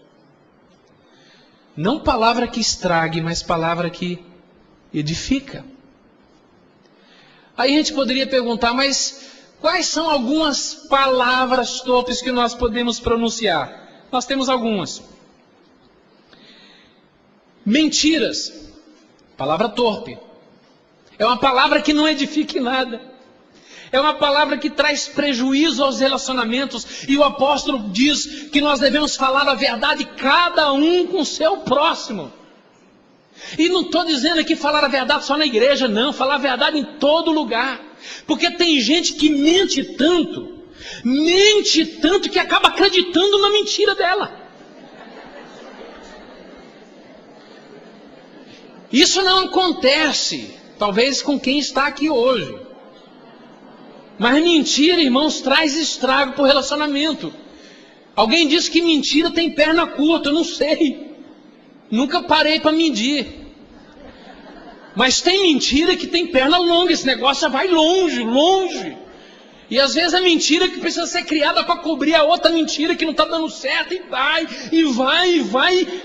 Não palavra que estrague, mas palavra que edifica. Aí a gente poderia perguntar: mas quais são algumas palavras torpes que nós podemos pronunciar? Nós temos algumas. Mentiras, palavra torpe. É uma palavra que não edifica em nada. É uma palavra que traz prejuízo aos relacionamentos. E o apóstolo diz que nós devemos falar a verdade, cada um com o seu próximo. E não estou dizendo aqui falar a verdade só na igreja, não. Falar a verdade em todo lugar. Porque tem gente que mente tanto que acaba acreditando na mentira dela. Isso não acontece, talvez com quem está aqui hoje. Mas mentira, irmãos, traz estrago para o relacionamento. Alguém disse que mentira tem perna curta, eu não sei. Nunca parei para medir. Mas tem mentira que tem perna longa, esse negócio já vai longe, longe. E às vezes a mentira que precisa ser criada para cobrir a outra mentira que não está dando certo, e vai, e vai, e vai.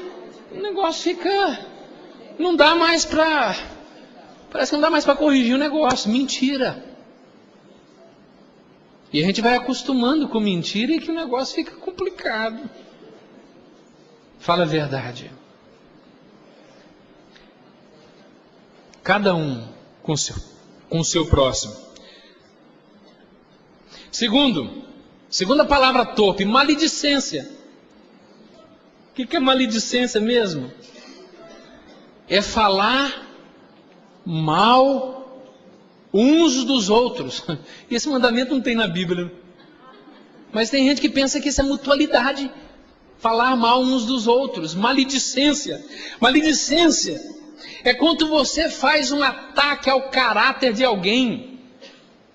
O negócio fica... Não dá mais para... Parece que não dá mais para corrigir o negócio. Mentira. E a gente vai acostumando com mentira e que o negócio fica complicado. Fala a verdade. Cada um com o seu próximo. Segunda palavra torpe, maledicência. O que é maledicência mesmo? É falar mal uns dos outros. Esse mandamento não tem na Bíblia. Mas tem gente que pensa que isso é mutualidade. Falar mal uns dos outros. Maledicência. Maledicência é quando você faz um ataque ao caráter de alguém.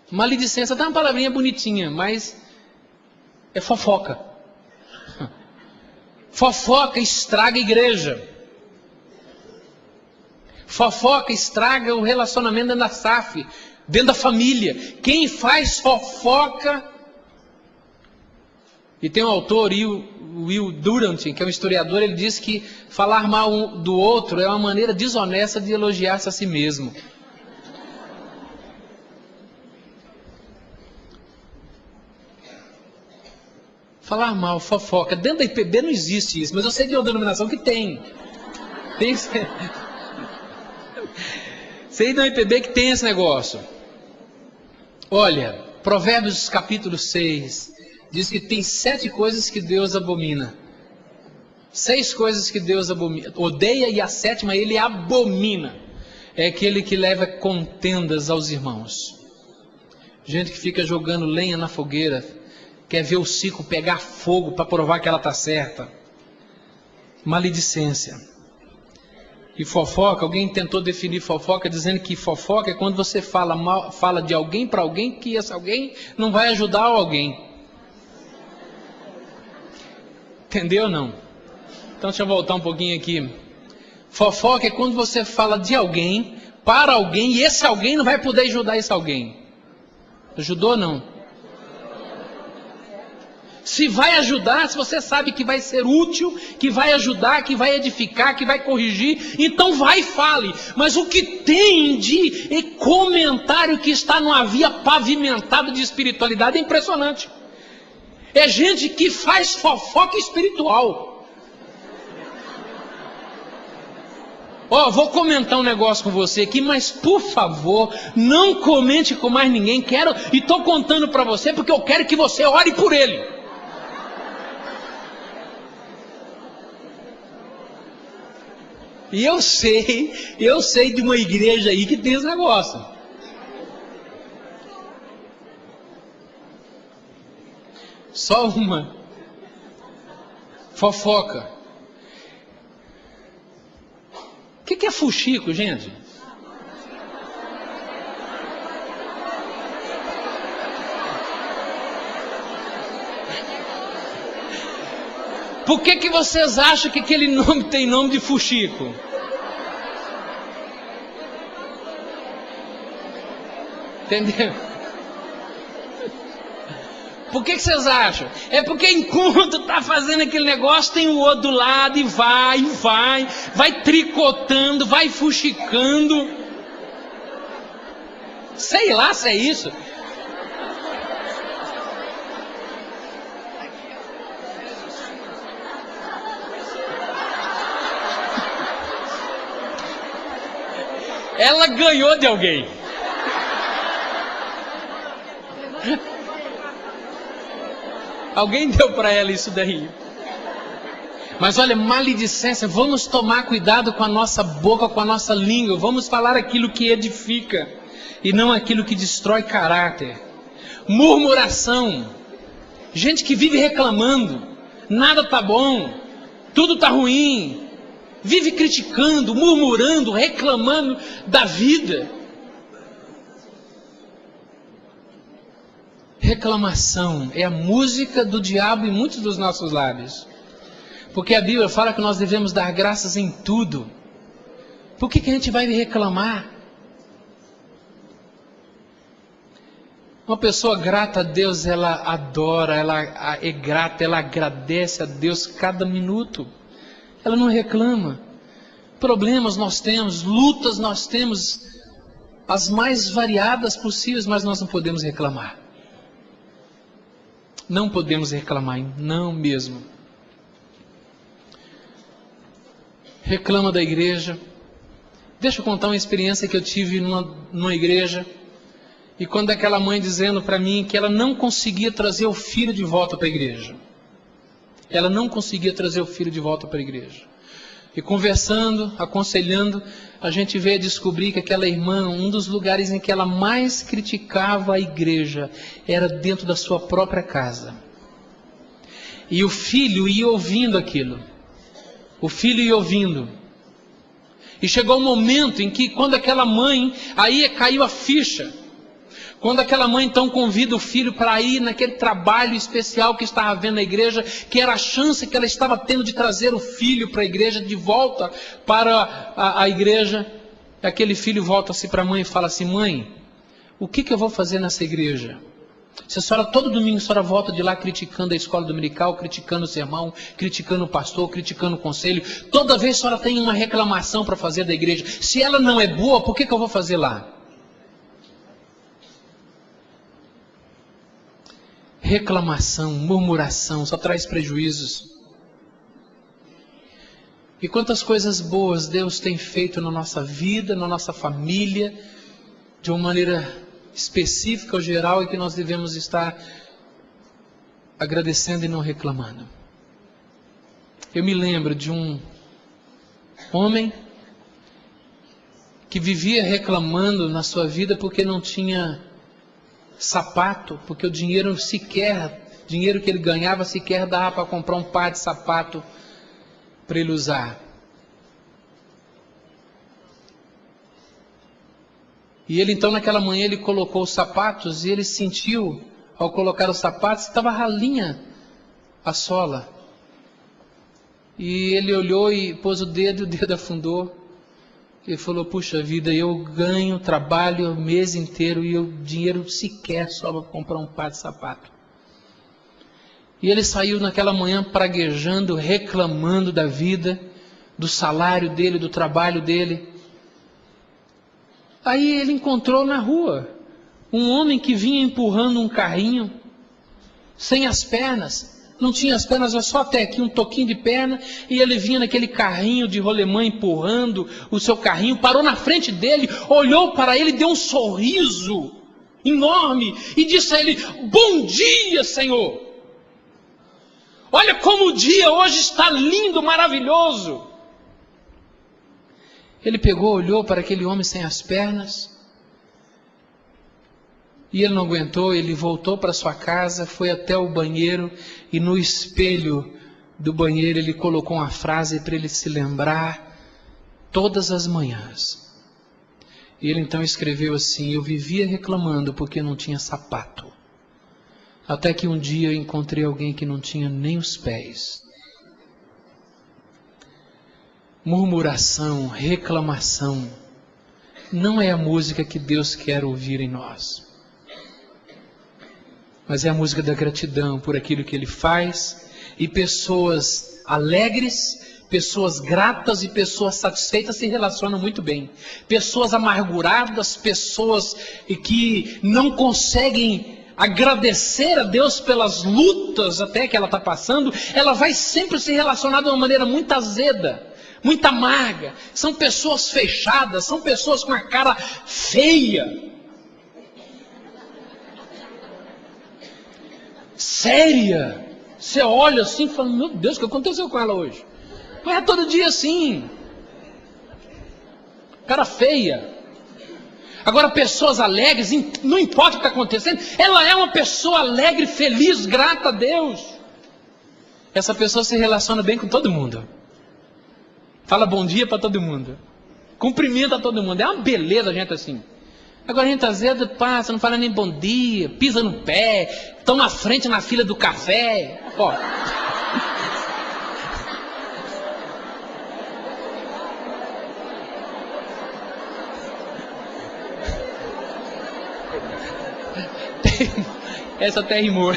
Maledicência tá uma palavrinha bonitinha, mas é fofoca. Fofoca estraga a igreja. Fofoca estraga o relacionamento dentro da SAF, dentro da família. Quem faz fofoca... E tem um autor, Will Durant, que é um historiador, ele diz que falar mal do outro é uma maneira desonesta de elogiar-se a si mesmo. Falar mal, fofoca. Dentro da IPB não existe isso, mas eu sei de uma denominação que tem. Sei de uma IPB que tem esse negócio. Olha, Provérbios capítulo 6... diz que tem 7 coisas que Deus abomina. 6 coisas que Deus odeia e a 7ª ele abomina. É aquele que leva contendas aos irmãos. Gente que fica jogando lenha na fogueira, quer ver o circo pegar fogo para provar que ela está certa. Maledicência. E fofoca, alguém tentou definir fofoca dizendo que fofoca é quando você fala de alguém para alguém que esse alguém não vai ajudar alguém. Entendeu ou não? Então deixa eu voltar um pouquinho aqui. Fofoca é quando você fala de alguém, para alguém, e esse alguém não vai poder ajudar esse alguém. Ajudou ou não? Se vai ajudar, se você sabe que vai ser útil, que vai ajudar, que vai edificar, que vai corrigir, então vai e fale. Mas o que tem de comentário que está numa via pavimentada de espiritualidade é impressionante. É gente que faz fofoca espiritual. Vou comentar um negócio com você aqui, mas por favor, não comente com mais ninguém. E estou contando para você porque eu quero que você ore por ele. E eu sei de uma igreja aí que tem esse negócio. Só uma. Fofoca. O que é fuxico, gente? Por que vocês acham que aquele nome tem nome de fuxico? Entendeu? Por que vocês acham? É porque enquanto está fazendo aquele negócio, tem o outro do lado e vai tricotando, vai fuxicando. Sei lá se é isso. Ela ganhou de alguém. Alguém deu para ela isso daí. Mas olha, maledicência, vamos tomar cuidado com a nossa boca, com a nossa língua. Vamos falar aquilo que edifica e não aquilo que destrói caráter. Murmuração. Gente que vive reclamando. Nada tá bom. Tudo tá ruim. Vive criticando, murmurando, reclamando da vida. Reclamação é a música do diabo em muitos dos nossos lábios. Porque a Bíblia fala que nós devemos dar graças em tudo. Por que a gente vai reclamar? Uma pessoa grata a Deus, ela adora, ela é grata, ela agradece a Deus cada minuto. Ela não reclama. Problemas nós temos, lutas nós temos, as mais variadas possíveis, mas nós não podemos reclamar. Não podemos reclamar, não mesmo. Reclama da igreja. Deixa eu contar uma experiência que eu tive numa igreja. E quando aquela mãe dizendo para mim que ela não conseguia trazer o filho de volta para a igreja. Ela não conseguia trazer o filho de volta para a igreja. E conversando, aconselhando, a gente veio a descobrir que aquela irmã, um dos lugares em que ela mais criticava a igreja, era dentro da sua própria casa. E o filho ia ouvindo aquilo. O filho ia ouvindo. E chegou um momento em que, quando aquela mãe, aí caiu a ficha. Quando aquela mãe então convida o filho para ir naquele trabalho especial que estava havendo na igreja, que era a chance que ela estava tendo de trazer o filho para a igreja, de volta para a igreja, aquele filho volta-se para a mãe e fala assim: mãe, o que eu vou fazer nessa igreja? Se a senhora, todo domingo, a senhora volta de lá criticando a escola dominical, criticando o sermão, criticando o pastor, criticando o conselho, toda vez a senhora tem uma reclamação para fazer da igreja. Se ela não é boa, por que eu vou fazer lá? Reclamação, murmuração, só traz prejuízos. E quantas coisas boas Deus tem feito na nossa vida, na nossa família, de uma maneira específica ou geral, e que nós devemos estar agradecendo e não reclamando. Eu me lembro de um homem que vivia reclamando na sua vida porque não tinha sapato, porque o dinheiro que ele ganhava sequer dava para comprar um par de sapato para ele usar. E ele então naquela manhã ele colocou os sapatos e ele sentiu, ao colocar os sapatos, estava ralinha a sola. E ele olhou e pôs o dedo afundou. Ele falou: puxa vida, eu ganho, trabalho o mês inteiro e o dinheiro sequer só para comprar um par de sapato. E ele saiu naquela manhã praguejando, reclamando da vida, do salário dele, do trabalho dele. Aí ele encontrou na rua um homem que vinha empurrando um carrinho, sem as pernas. Não tinha as pernas, era só até aqui um toquinho de perna, e ele vinha naquele carrinho de rolemã empurrando o seu carrinho, parou na frente dele, olhou para ele, deu um sorriso enorme e disse a ele: bom dia, Senhor! Olha como o dia hoje está lindo, maravilhoso! Ele pegou, olhou para aquele homem sem as pernas, e ele não aguentou, ele voltou para sua casa, foi até o banheiro, e no espelho do banheiro ele colocou uma frase para ele se lembrar todas as manhãs. E ele então escreveu assim: eu vivia reclamando porque não tinha sapato, até que um dia eu encontrei alguém que não tinha nem os pés. Murmuração, reclamação, não é a música que Deus quer ouvir em nós. Mas é a música da gratidão por aquilo que Ele faz. E pessoas alegres, pessoas gratas e pessoas satisfeitas se relacionam muito bem. Pessoas amarguradas, pessoas que não conseguem agradecer a Deus pelas lutas até que ela está passando, ela vai sempre se relacionar de uma maneira muito azeda, muito amarga. São pessoas fechadas, são pessoas com a cara feia, séria. Você olha assim e fala: meu Deus, o que aconteceu com ela hoje? Mas é todo dia assim, cara feia. Agora, pessoas alegres, não importa o que está acontecendo, ela é uma pessoa alegre, feliz, grata a Deus. Essa pessoa se relaciona bem com todo mundo, fala bom dia para todo mundo, cumprimenta todo mundo. É uma beleza a gente assim. Agora a gente azedo passa, não fala nem bom dia, pisa no pé, toma à frente na fila do café. Ó. Essa até rimou.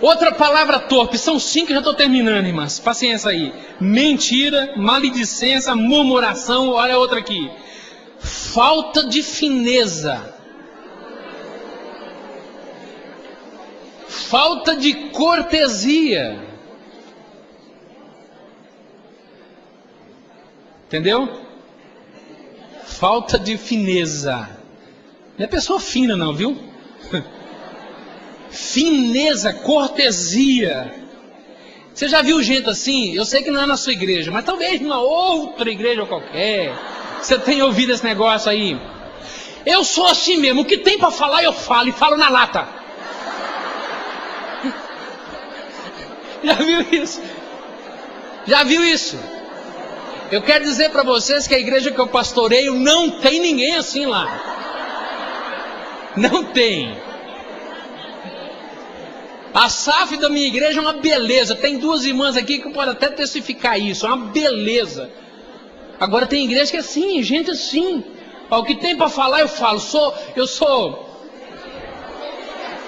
Outra palavra torpe, são 5, já estou terminando, irmãs. Paciência aí. Mentira, maledicência, murmuração, olha a outra aqui. Falta de fineza. Falta de cortesia. Entendeu? Falta de fineza. Não é pessoa fina não, viu? Fineza, cortesia. Você já viu gente assim? Eu sei que não é na sua igreja, mas talvez numa outra igreja qualquer. Você tenha ouvido esse negócio aí. Eu sou assim mesmo, o que tem para falar eu falo, e falo na lata. Já viu isso? Já viu isso? Eu quero dizer para vocês que a igreja que eu pastoreio não tem ninguém assim lá. Não tem. A SAF da minha igreja é uma beleza. Tem 2 irmãs aqui que podem até testificar isso. É uma beleza. Agora tem igreja que é assim, gente assim. Ó, o que tem para falar eu falo. Eu sou.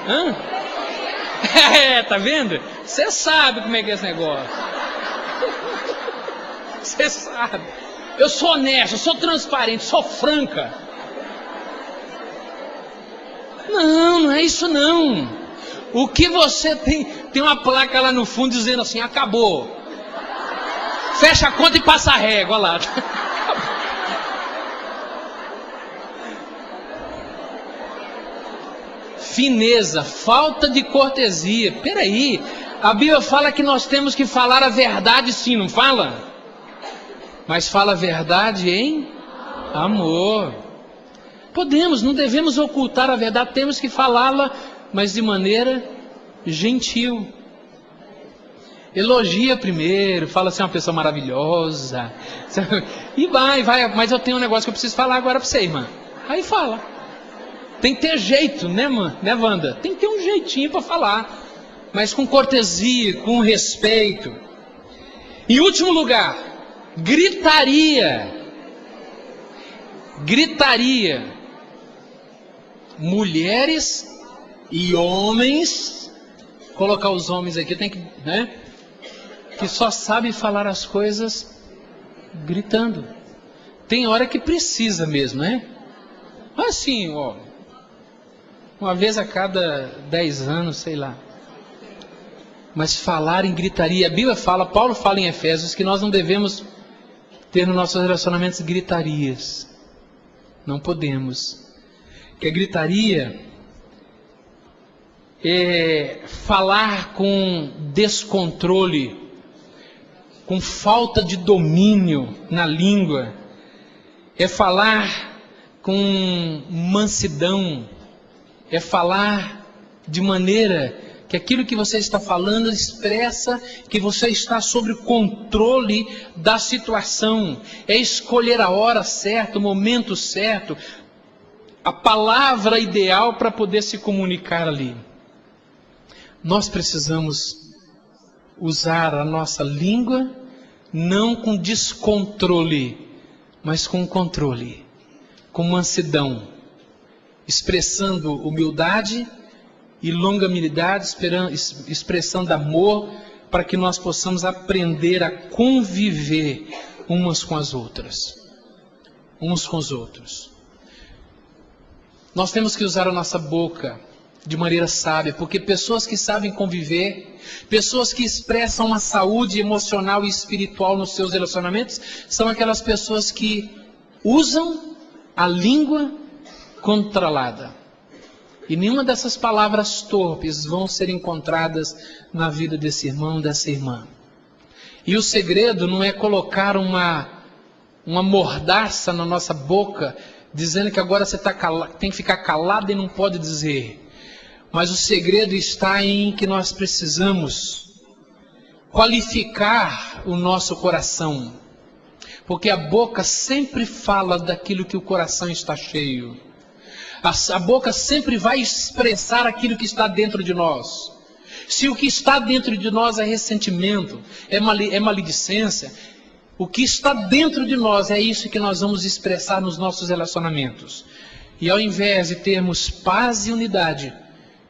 Hã? É, tá vendo? Você sabe como é que é esse negócio. Você sabe. Eu sou honesto, eu sou transparente, sou franca. Não é isso não. O que você tem uma placa lá no fundo dizendo assim, acabou. Fecha a conta e passa a régua lá. Fineza, falta de cortesia. Peraí, a Bíblia fala que nós temos que falar a verdade sim, não fala? Mas fala a verdade em amor. Podemos, não devemos ocultar a verdade, temos que falá-la, mas de maneira gentil. Elogia primeiro, fala assim, uma pessoa maravilhosa. E vai, mas eu tenho um negócio que eu preciso falar agora para você, irmã. Aí fala. Tem que ter jeito, né, Wanda? Tem que ter um jeitinho para falar, mas com cortesia, com respeito. Em último lugar, gritaria. Gritaria. Mulheres e homens, colocar os homens aqui, tem que, né? Que só sabem falar as coisas gritando. Tem hora que precisa mesmo, né? Assim, ó, uma vez a cada 10 anos, sei lá. Mas falar em gritaria, a Bíblia fala, Paulo fala em Efésios, que nós não devemos ter nos nossos relacionamentos gritarias. Não podemos. Que a gritaria é falar com descontrole, com falta de domínio na língua, é falar com mansidão, é falar de maneira que aquilo que você está falando expressa que você está sob controle da situação, é escolher a hora certa, o momento certo, a palavra ideal para poder se comunicar ali. Nós precisamos usar a nossa língua não com descontrole, mas com controle, com mansidão, expressando humildade e longanimidade, expressando amor, para que nós possamos aprender a conviver umas com as outras, uns com os outros. Nós temos que usar a nossa boca de maneira sábia, porque pessoas que sabem conviver, pessoas que expressam uma saúde emocional e espiritual nos seus relacionamentos, são aquelas pessoas que usam a língua controlada. E nenhuma dessas palavras torpes vão ser encontradas na vida desse irmão, dessa irmã. E o segredo não é colocar uma mordaça na nossa boca, dizendo que agora você tem que ficar calado e não pode dizer. Mas o segredo está em que nós precisamos qualificar o nosso coração. Porque a boca sempre fala daquilo que o coração está cheio. A boca sempre vai expressar aquilo que está dentro de nós. Se o que está dentro de nós é ressentimento, é maledicência, o que está dentro de nós é isso que nós vamos expressar nos nossos relacionamentos. E ao invés de termos paz e unidade,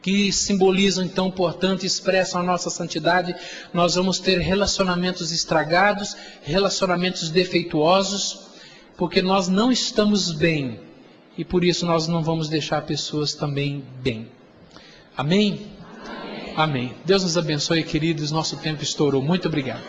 que simbolizam então, portanto, expressam a nossa santidade, nós vamos ter relacionamentos estragados, relacionamentos defeituosos, porque nós não estamos bem. E por isso nós não vamos deixar pessoas também bem. Amém? Amém. Amém. Deus nos abençoe, queridos. Nosso tempo estourou. Muito obrigado.